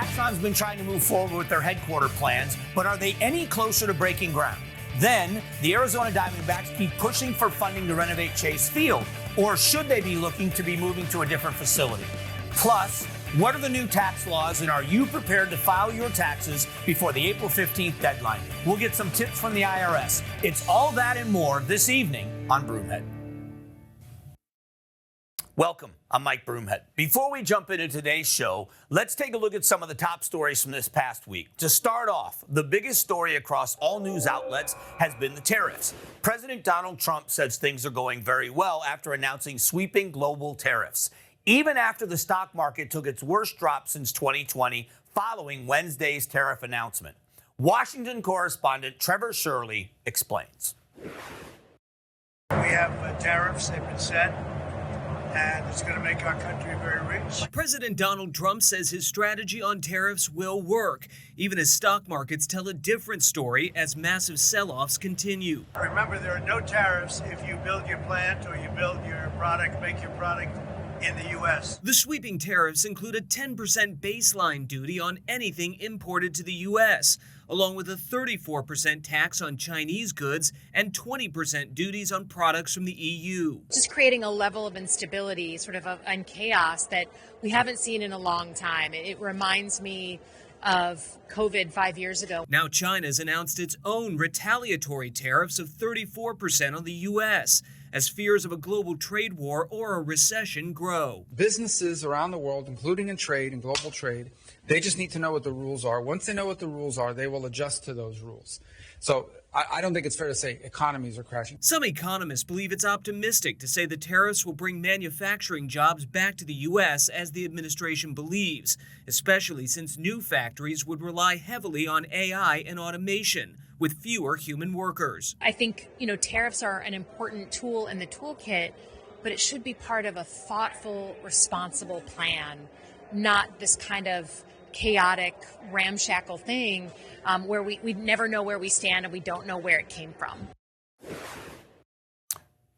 Axon's been trying to move forward with their headquarter plans, but are they any closer to breaking ground? Then, the Arizona Diamondbacks keep pushing for funding to renovate Chase Field, or should they be looking to be moving to a different facility? Plus, what are the new tax laws, and are you prepared to file your taxes before the April 15th deadline? We'll get some tips from the IRS. It's all that and more this evening on Broomhead. Welcome, I'm Mike Broomhead. Before we jump into today's show, let's take a look at some of the top stories from this past week. To start off, the biggest story across all news outlets has been the tariffs. President Donald Trump says things are going very well after announcing sweeping global tariffs, even after the stock market took its worst drop since 2020 following Wednesday's tariff announcement. Washington correspondent Trevor Shirley explains. We have tariffs, they've been set, and it's going to make our country very rich. President Donald Trump says his strategy on tariffs will work, even as stock markets tell a different story as massive sell-offs continue. Remember, there are no tariffs if you build your plant or you build your product, make your product in the U.S. The sweeping tariffs include a 10% baseline duty on anything imported to the U.S., along with a 34% tax on Chinese goods and 20% duties on products from the EU. Just creating a level of instability, and chaos that we haven't seen in a long time. It reminds me of COVID 5 years ago. Now China's announced its own retaliatory tariffs of 34% on the U.S., as fears of a global trade war or a recession grow. Businesses around the world, including in trade and global trade, they just need to know what the rules are. Once they know what the rules are, they will adjust to those rules. So I don't think it's fair to say economies are crashing. Some economists believe it's optimistic to say the tariffs will bring manufacturing jobs back to the U.S., as the administration believes, especially since new factories would rely heavily on AI and automation, with fewer human workers. I think, tariffs are an important tool in the toolkit, but it should be part of a thoughtful, responsible plan, not this kind of chaotic, ramshackle thing where we never know where we stand and we don't know where it came from.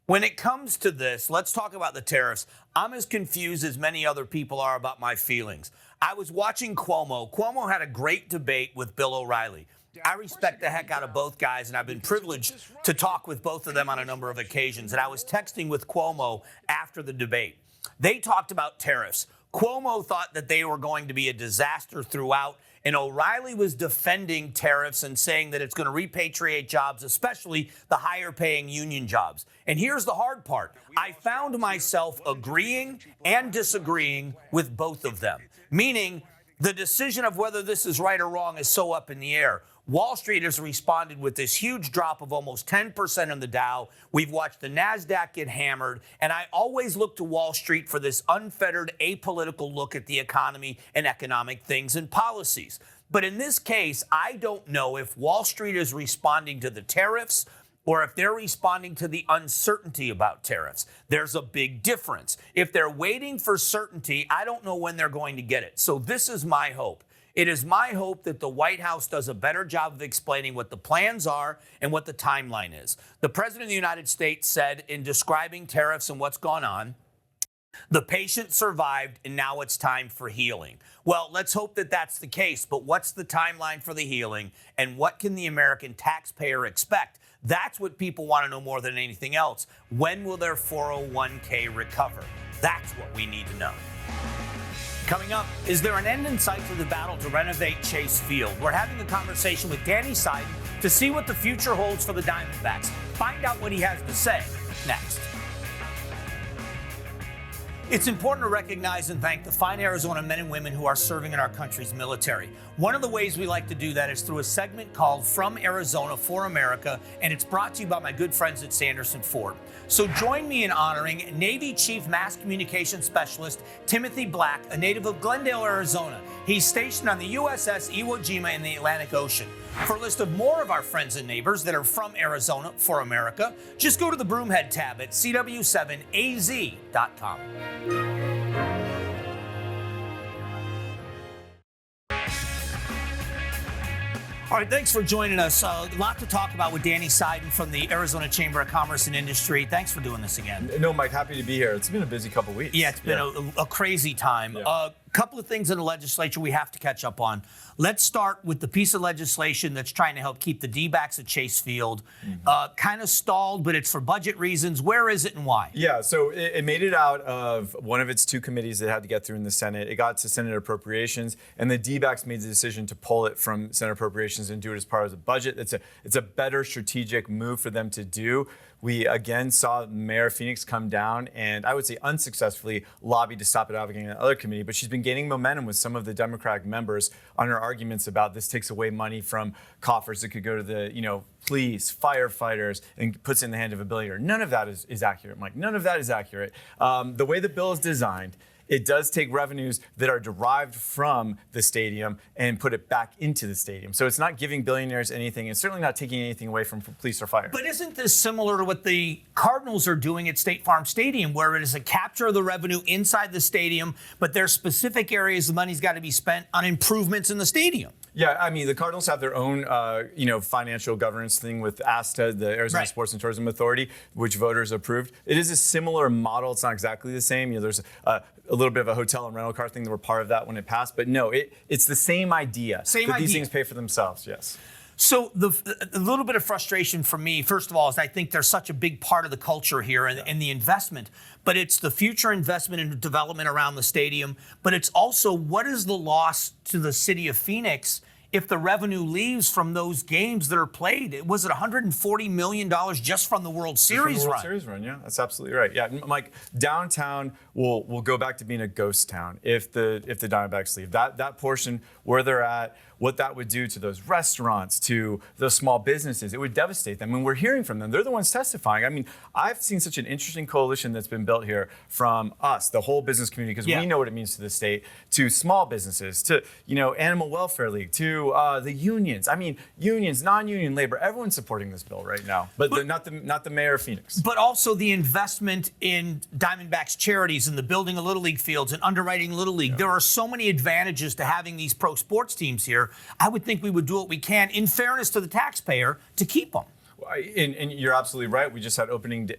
When it comes to this, let's talk about the tariffs. I'm as confused as many other people are about my feelings. I was watching Cuomo. Cuomo had a great debate with Bill O'Reilly. I respect the heck out of both guys, and I've been privileged to talk with both of them on a number of occasions. And I was texting with Cuomo after the debate. They talked about tariffs. Cuomo thought that they were going to be a disaster throughout, and O'Reilly was defending tariffs and saying that it's going to repatriate jobs, especially the higher-paying union jobs. And here's the hard part. I found myself agreeing and disagreeing with both of them, meaning the decision of whether this is right or wrong is so up in the air. Wall Street has responded with this huge drop of almost 10% on the Dow. We've watched the NASDAQ get hammered, and I always look to Wall Street for this unfettered, apolitical look at the economy and economic things and policies. But in this case, I don't know if Wall Street is responding to the tariffs or if they're responding to the uncertainty about tariffs. There's a big difference. If they're waiting for certainty, I don't know when they're going to get it. So this is my hope. It is my hope that the White House does a better job of explaining what the plans are and what the timeline is. The President of the United States said in describing tariffs and what's gone on, the patient survived and now it's time for healing. Well, let's hope that that's the case, but what's the timeline for the healing and what can the American taxpayer expect? That's what people want to know more than anything else. When will their 401k recover? That's what we need to know. Coming up, is there an end in sight to the battle to renovate Chase Field? We're having a conversation with Danny Seiden to see what the future holds for the Diamondbacks. Find out what he has to say next. It's important to recognize and thank the fine Arizona men and women who are serving in our country's military. One of the ways we like to do that is through a segment called From Arizona for America, and it's brought to you by my good friends at Sanderson Ford. So join me in honoring Navy Chief Mass Communications Specialist Timothy Black, a native of Glendale, Arizona. He's stationed on the USS Iwo Jima in the Atlantic Ocean. For a list of more of our friends and neighbors that are from Arizona for America, just go to the Broomhead tab at cw7az.com. All right, thanks for joining us. A lot to talk about with Danny Seiden from the Arizona Chamber of Commerce and Industry. Thanks for doing this again. No, Mike, happy to be here. It's been a busy couple weeks. Yeah, it's been a crazy time. Yeah. couple of things in the legislature we have to catch up on. Let's start with the piece of legislation that's trying to help keep the D-backs at Chase Field. Kind of stalled, but it's for budget reasons. Where is it and why? Yeah, so it made it out of one of its two committees that had to get through in the Senate. It got to Senate Appropriations, and the D-backs made the decision to pull it from Senate Appropriations and do it as part of the budget. It's a better strategic move for them to do. We again saw Mayor Phoenix come down and I would say unsuccessfully lobby to stop it out again in another committee, but she's been gaining momentum with some of the Democratic members on her arguments about this takes away money from coffers that could go to the, police, firefighters, and puts it in the hand of a billionaire. None of that is accurate, Mike. None of that is accurate. The way the bill is designed, it does take revenues that are derived from the stadium and put it back into the stadium. So it's not giving billionaires anything. It's certainly not taking anything away from police or fire. But isn't this similar to what the Cardinals are doing at State Farm Stadium, where it is a capture of the revenue inside the stadium, but there's specific areas the money's got to be spent on improvements in the stadium? Yeah, I mean, the Cardinals have their own, financial governance thing with ASTA, the Arizona Sports and Tourism Authority, which voters approved. It is a similar model. It's not exactly the same. There's a little bit of a hotel and rental car thing that were part of that when it passed. But no, it's the same idea. These things pay for themselves, yes. So a little bit of frustration for me, first of all, is I think there's such a big part of the culture here and the investment, but it's the future investment and development around the stadium. But it's also what is the loss to the city of Phoenix if the revenue leaves from those games that are played? Was it $140 million just from the World Series World Series run, yeah, that's absolutely right. Yeah, Mike, downtown will go back to being a ghost town if the Diamondbacks leave. That portion where they're at, what that would do to those restaurants, to those small businesses, it would devastate them. And we're hearing from them. They're the ones testifying. I mean, I've seen such an interesting coalition that's been built here from us, the whole business community, because we know what it means to the state, to small businesses, to, Animal Welfare League, to the unions. I mean, unions, non-union labor, everyone's supporting this bill right now, but not the mayor of Phoenix. But also the investment in Diamondbacks charities and the building of Little League fields and underwriting Little League. Yeah. There are so many advantages to having these pro sports teams here. I would think we would do what we can, in fairness to the taxpayer, to keep them. And you're absolutely right. We just had opening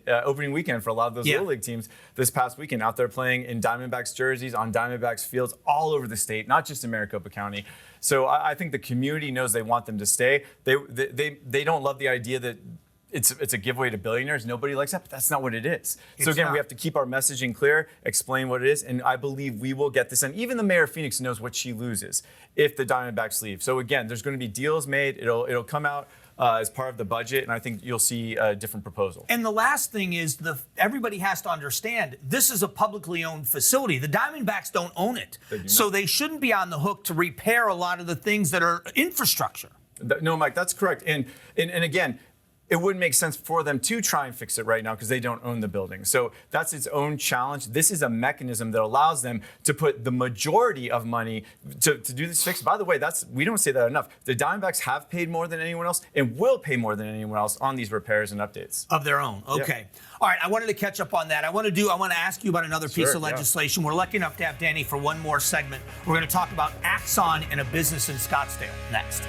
weekend for a lot of those Little League teams this past weekend, out there playing in Diamondbacks jerseys, on Diamondbacks fields all over the state, not just in Maricopa County. So I think the community knows they want them to stay. They don't love the idea that it's a giveaway to billionaires. Nobody likes that, but that's not what it is. So again, we have to keep our messaging clear, explain what it is, and I believe we will get this. And even the mayor of Phoenix knows what she loses if the Diamondbacks leave. So again, there's going to be deals made. It'll come out as part of the budget, and I think you'll see a different proposal. And the last thing is everybody has to understand this is a publicly owned facility. The Diamondbacks don't own it, so they shouldn't be on the hook to repair a lot of the things that are infrastructure. No, Mike, that's correct. And again, it wouldn't make sense for them to try and fix it right now because they don't own the building. So that's its own challenge. This is a mechanism that allows them to put the majority of money to do this fix. By the way, we don't say that enough. The Diamondbacks have paid more than anyone else and will pay more than anyone else on these repairs and updates. Of their own. Okay. Yeah. All right. I wanted to catch up on that. I want to ask you about another piece of legislation. We're lucky enough to have Danny for one more segment. We're going to talk about Axon and a business in Scottsdale next.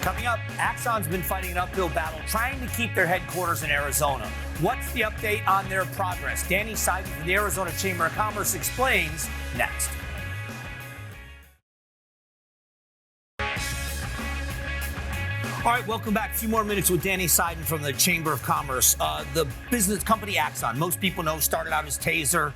Coming up, Axon's been fighting an uphill battle trying to keep their headquarters in Arizona. What's the update on their progress? Danny Seiden from the Arizona Chamber of Commerce explains next. All right, welcome back. A few more minutes with Danny Seiden from the Chamber of Commerce. The business company Axon, most people know, started out as Taser.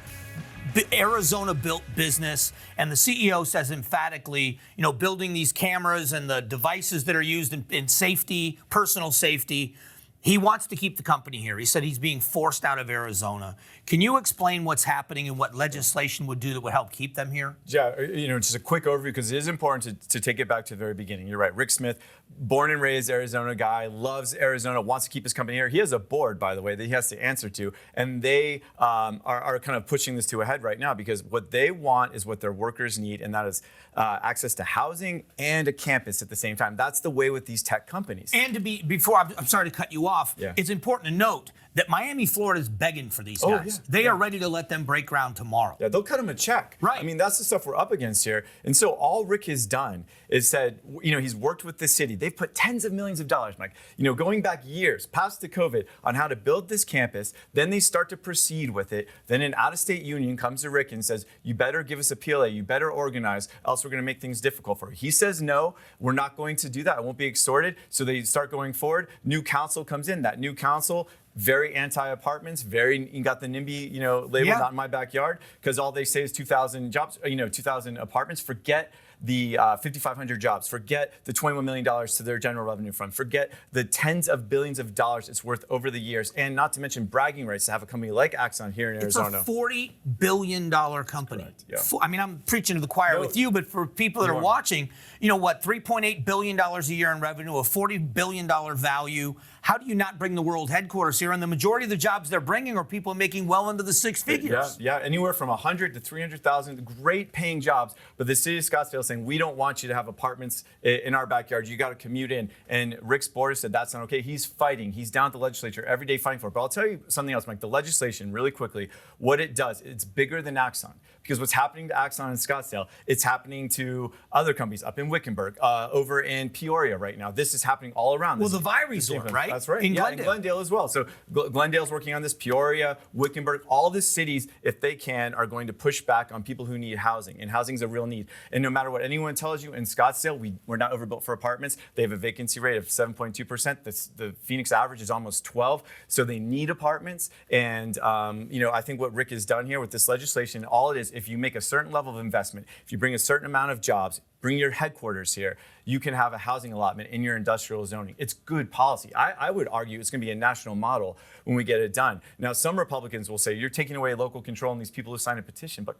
Arizona-built business, and the CEO says emphatically, building these cameras and the devices that are used in safety, personal safety, he wants to keep the company here. He said he's being forced out of Arizona. Can you explain what's happening and what legislation would do that would help keep them here? Yeah, just a quick overview because it is important to take it back to the very beginning. You're right. Rick Smith, born and raised Arizona guy, loves Arizona, wants to keep his company here. He has a board, by the way, that he has to answer to, and they are kind of pushing this to a head right now because what they want is what their workers need, and that is access to housing and a campus at the same time. That's the way with these tech companies. And I'm sorry to cut you off. Yeah. It's important to note that Miami, Florida is begging for these guys. They are ready to let them break ground tomorrow. Yeah, they'll cut him a check. Right. I mean, that's the stuff we're up against here. And so all Rick has done is said, he's worked with the city. They've put tens of millions of dollars, Mike, going back years past the COVID on how to build this campus. Then they start to proceed with it. Then an out-of-state union comes to Rick and says, you better give us a PLA. You better organize, else we're going to make things difficult for you. He says, no, we're not going to do that. I won't be extorted. So they start going forward. New council comes in. That new council, very anti-apartments, you got the NIMBY, label, not in my backyard, because all they say is 2,000 jobs, 2,000 apartments. Forget the 5,500 jobs. Forget the $21 million to their general revenue fund. Forget the tens of billions of dollars it's worth over the years, and not to mention bragging rights to have a company like Axon here in Arizona. It's a $40 billion company. Yeah. I mean, I'm preaching to the choir with you, but for people that are watching, $3.8 billion a year in revenue, a $40 billion value. How do you not bring the world headquarters here? And the majority of the jobs they're bringing are people making well into the six figures. Yeah, anywhere from 100 to 300,000, great paying jobs. But the city of Scottsdale is saying, we don't want you to have apartments in our backyard. You got to commute in. And Rick's board said that's not okay. He's fighting. He's down at the legislature every day fighting for it. But I'll tell you something else, Mike. The legislation, really quickly, what it does, it's bigger than Axon. Because what's happening to Axon in Scottsdale, it's happening to other companies up in Wickenburg, over in Peoria right now. This is happening all around. Well, the Vi Resort, right? That's right. In Glendale. In Glendale as well. So Glendale's working on this. Peoria, Wickenburg, all the cities, if they can, are going to push back on people who need housing. And housing is a real need. And no matter what anyone tells you, in Scottsdale, we're not overbuilt for apartments. They have a vacancy rate of 7.2%. The Phoenix average is almost 12. So they need apartments. And I think what Rick has done here with this legislation, all it is, if you make a certain level of investment, if you bring a certain amount of jobs, bring your headquarters here, you can have a housing allotment in your industrial zoning. It's good policy. I would argue it's going to be a national model when we get it done. Now, some Republicans will say, you're taking away local control and these people who sign a petition. But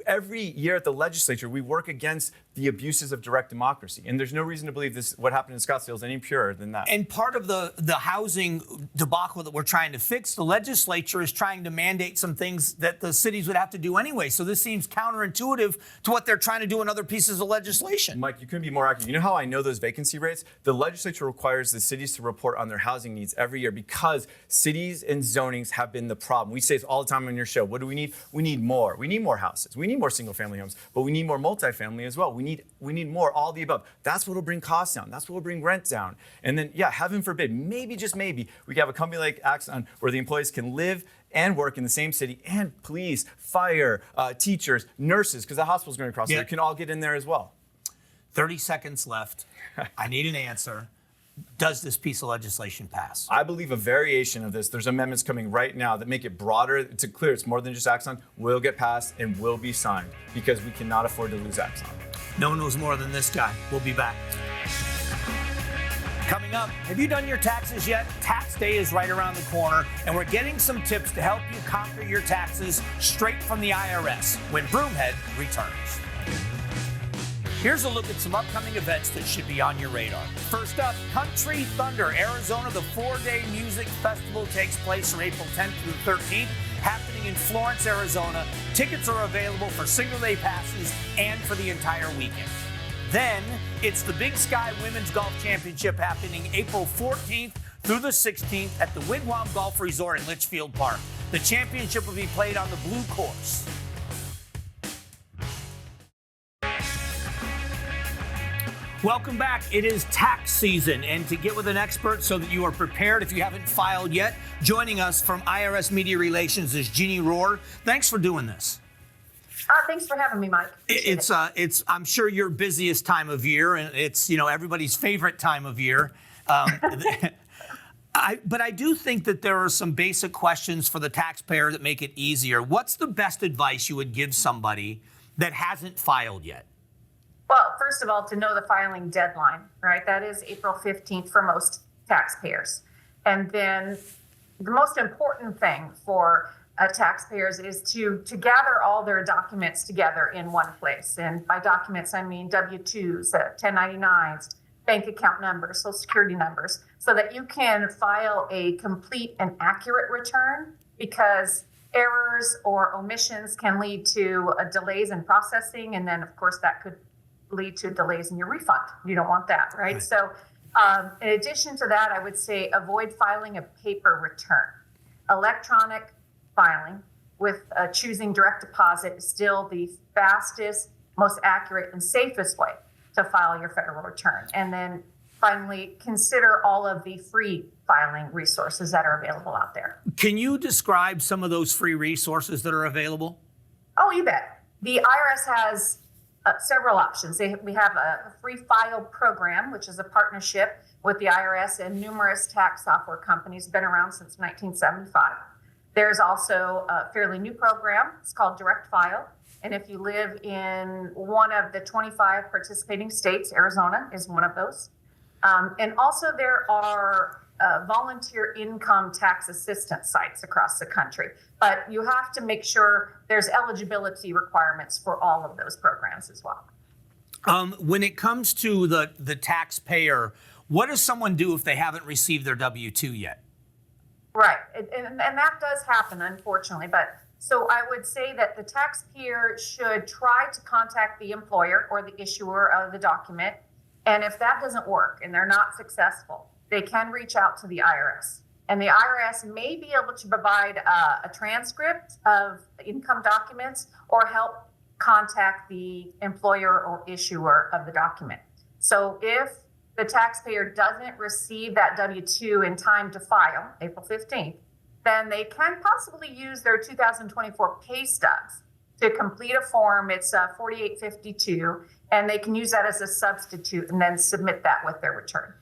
every year at the legislature, we work against the abuses of direct democracy. And there's no reason to believe what happened in Scottsdale is any purer than that. And part of the housing debacle that we're trying to fix, the legislature is trying to mandate some things that the cities would have to do anyway. So this seems counterintuitive to what they're trying to do in other pieces of legislation. Mike, you couldn't be more accurate. You know how I know those vacancy rates? The legislature requires the cities to report on their housing needs every year because cities and zonings have been the problem. We say this all the time on your show. What do we need? We need more. We need more houses. We need more single-family homes, but we need more multifamily as well. We need more, all the above. That's what will bring costs down. That's what will bring rent down. And then, heaven forbid, maybe, just maybe, we can have a company like Axon where the employees can live and work in the same city, and police, fire, teachers, nurses, because the hospital's going across there, can all get in there as well. 30 seconds left. I need an answer. Does this piece of legislation pass? I believe a variation of this, there's amendments coming right now that make it broader. It's clear it's more than just Axon, will get passed and will be signed because we cannot afford to lose Axon. No one knows more than this guy. We'll be back. Coming up, have you done your taxes yet? Tax day is right around the corner, and we're getting some tips to help you conquer your taxes straight from the IRS when Broomhead returns. Here's a look at some upcoming events that should be on your radar. First up, Country Thunder, Arizona. The 4-day music festival takes place from April 10th through the 13th, happening in Florence, Arizona. Tickets are available for single-day passes and for the entire weekend. Then, it's the Big Sky Women's Golf Championship happening April 14th through the 16th at the Wigwam Golf Resort in Litchfield Park. The championship will be played on the blue course. Welcome back. It is tax season, and to get with an expert so that you are prepared if you haven't filed yet, joining us from IRS Media Relations is Jeannie Rohr. Thanks for doing this. Thanks for having me, Mike. It's I'm sure your busiest time of year, and it's everybody's favorite time of year. But I do think that there are some basic questions for the taxpayer that make it easier. What's the best advice you would give somebody that hasn't filed yet? Well, first of all, to know the filing deadline, right? That is April 15th for most taxpayers. And then the most important thing for taxpayers is to gather all their documents together in one place. And by documents, I mean W-2s, 1099s, bank account numbers, Social Security numbers, so that you can file a complete and accurate return, because errors or omissions can lead to delays in processing. And then, of course, that could lead to delays in your refund. You don't want that, right? So In addition to that, I would say avoid filing a paper return. Electronic filing with choosing direct deposit is still the fastest, most accurate, and safest way to file your federal return. And then finally, consider all of the free filing resources that are available out there. Can you describe some of those free resources that are available? Oh, you bet. The IRS has several options. We have a free file program, which is a partnership with the IRS and numerous tax software companies, been around since 1975. There's also a fairly new program. It's called Direct File. And if you live in one of the 25 participating states, Arizona is one of those. And also there are volunteer income tax assistance sites across the country. But you have to make sure there's eligibility requirements for all of those programs as well. When it comes to the taxpayer, what does someone do if they haven't received their W-2 yet? Right. And that does happen, unfortunately. But so I would say that the taxpayer should try to contact the employer or the issuer of the document. And if that doesn't work and they're not successful, they can reach out to the IRS. And the IRS may be able to provide a transcript of income documents or help contact the employer or issuer of the document. So if the taxpayer doesn't receive that W-2 in time to file, April 15th, then they can possibly use their 2024 pay stubs to complete a form. It's 4852, and they can use that as a substitute and then submit that with their return.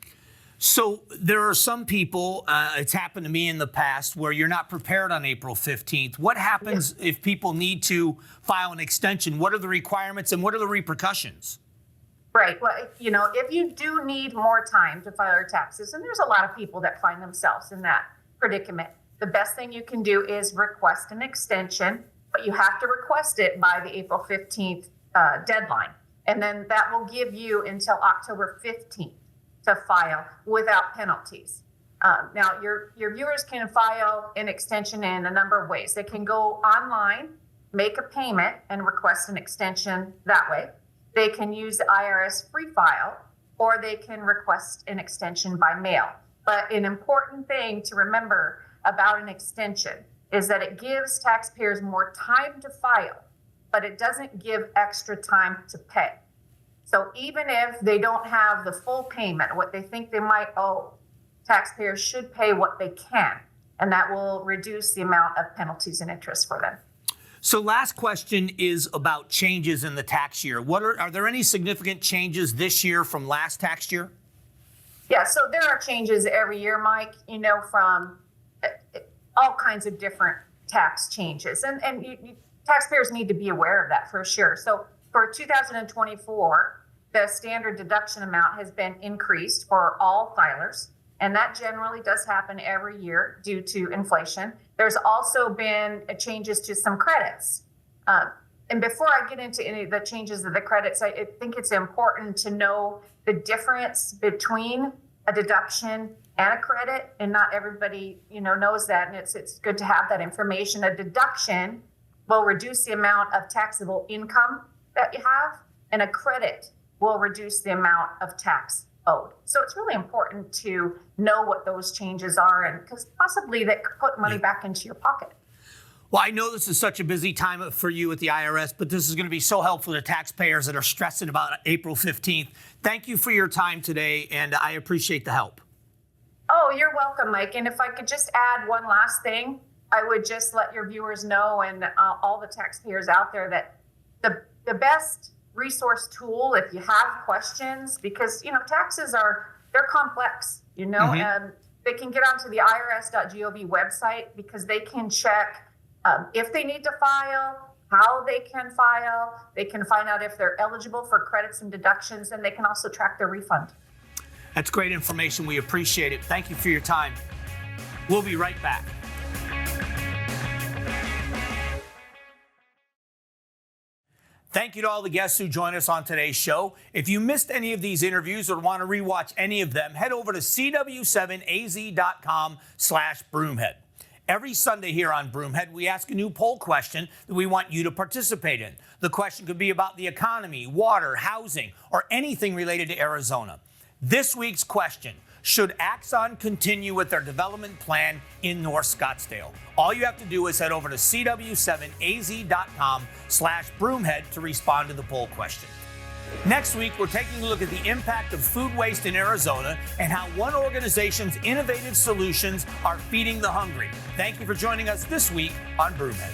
So there are some people, it's happened to me in the past, where you're not prepared on April 15th. What happens if people need to file an extension? What are the requirements and what are the repercussions? Right. Well, if you do need more time to file your taxes, and there's a lot of people that find themselves in that predicament, the best thing you can do is request an extension, but you have to request it by the April 15th deadline. And then that will give you until October 15th to file without penalties. Now, your viewers can file an extension in a number of ways. They can go online, make a payment, and request an extension that way. They can use the IRS free file, or they can request an extension by mail. But an important thing to remember about an extension is that it gives taxpayers more time to file, but it doesn't give extra time to pay. So even if they don't have the full payment, what they think they might owe, taxpayers should pay what they can, and that will reduce the amount of penalties and interest for them. So last question is about changes in the tax year. Are there any significant changes this year from last tax year? Yeah, so there are changes every year, Mike, from all kinds of different tax changes. And taxpayers need to be aware of that for sure. So for 2024, the standard deduction amount has been increased for all filers. And that generally does happen every year due to inflation. There's also been changes to some credits. And before I get into any of the changes of the credits, I think it's important to know the difference between a deduction and a credit. And not everybody, knows that. And it's good to have that information. A deduction will reduce the amount of taxable income that you have, and a credit will reduce the amount of tax owed. So it's really important to know what those changes are, and because possibly that could put money back into your pocket. Well, I know this is such a busy time for you at the IRS, but this is going to be so helpful to taxpayers that are stressing about April 15th. Thank you for your time today, and I appreciate the help. Oh, you're welcome, Mike. And if I could just add one last thing, I would just let your viewers know and all the taxpayers out there that the best resource tool if you have questions, because taxes they're complex, and they can get onto the irs.gov website, because they can check if they need to file, how they can file, they can find out if they're eligible for credits and deductions, and they can also track their refund. That's great information. We appreciate it. Thank you for your time. We'll be right back. Thank you to all the guests who joined us on today's show. If you missed any of these interviews or want to rewatch any of them, head over to cw7az.com/Broomhead. Every Sunday here on Broomhead, we ask a new poll question that we want you to participate in. The question could be about the economy, water, housing, or anything related to Arizona. This week's question: should Axon continue with their development plan in North Scottsdale? All you have to do is head over to cw7az.com/Broomhead to respond to the poll question. Next week, we're taking a look at the impact of food waste in Arizona and how one organization's innovative solutions are feeding the hungry. Thank you for joining us this week on Broomhead.